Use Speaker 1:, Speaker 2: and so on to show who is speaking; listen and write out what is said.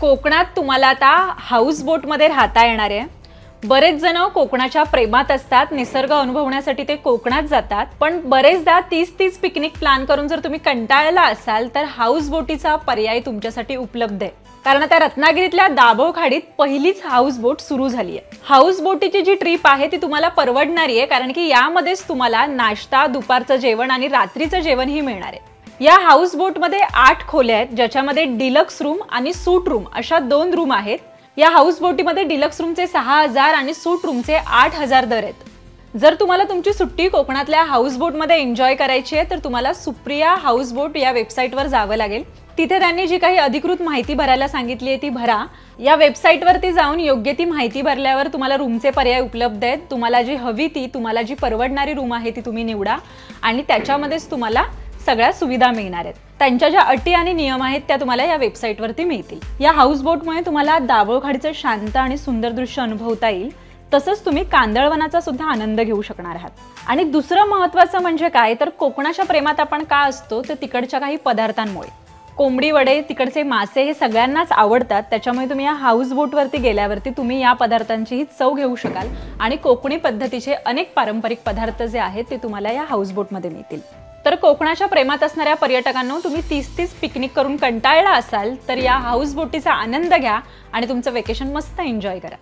Speaker 1: कोकणात तुम्हाला आता हाऊस बोटमध्ये राहता येणार आहे। बरेच जण कोकणाच्या प्रेमात असतात, निसर्ग अनुभवण्यासाठी ते कोकणात जातात, पण बरेचदा 30 पिकनिक प्लॅन करून जर तुम्ही कंटाळला असाल तर हाऊस बोटीचा पर्याय तुमच्यासाठी उपलब्ध आहे। कारण आता रत्नागिरीतल्या दाभोळ खाडीत पहिलीच हाऊस बोट सुरू झाली आहे। हाऊस बोटीची जी ट्रिप आहे ती तुम्हाला परवडणारी आहे, कारण की यामध्येच तुम्हाला नाश्ता, दुपारचं जेवण आणि रात्रीचं जेवण ही मिळणार आहे। या हाऊस बोट मध्ये 8 खोल्या आहेत, ज्याच्यामध्ये डिलक्स रूम आणि सूट रूम अशा 2 रूम आहेत। या हाऊस बोटीमध्ये डिलक्स रूमचे 6000 आणि सूट रूमचे 8000 दर आहेत। जर तुम्हाला तुमची सुट्टी कोकणातल्या हाऊस बोटमध्ये एन्जॉय करायची आहे तर तुम्हाला सुप्रिया हाऊस बोट या वेबसाईटवर जावं लागेल। तिथे त्यांनी जी काही अधिकृत माहिती भरायला सांगितली आहे ती भरा। या वेबसाईटवरती जाऊन योग्य ती माहिती भरल्यावर तुम्हाला रूमचे पर्याय उपलब्ध आहेत। तुम्हाला जी हवी ती, तुम्हाला जी परवडणारी रूम आहे ती तुम्ही निवडा आणि त्याच्यामध्येच तुम्हाला सगळ्या सुविधा मिळणार आहेत। त्यांच्या ज्या अटी आणि नियम आहेत त्या तुम्हाला या वेबसाईटवरती मिळतील। या हाऊस बोटमुळे तुम्हाला दाभोळ खाडीचं शांत आणि सुंदर दृश्य अनुभवता येईल, तसंच तुम्ही कांदळवनाचा सुद्धा आनंद घेऊ शकणार आहात। आणि दुसरं महत्त्वाचं म्हणजे काय तर कोकणाच्या प्रेमात आपण का असतो तर तिकडच्या काही पदार्थांमुळे। कोंबडी वडे, तिकडचे मासे हे सगळ्यांनाच आवडतात, त्याच्यामुळे तुम्ही या हाऊस बोटवरती गेल्यावरती तुम्ही या पदार्थांचीही चव घेऊ शकाल आणि कोकणी पद्धतीचे अनेक पारंपरिक पदार्थ जे आहेत ते तुम्हाला या हाऊस बोटमध्ये मिळतील। तर कोकणाच्या प्रेमात असणाऱ्या पर्यटकांनो, तुम्ही 30 पिकनिक करून कंटाळला असाल तर या हाऊस बोटीचा आनंद घ्या आणि तुमचं वेकेशन मस्त एन्जॉय करा।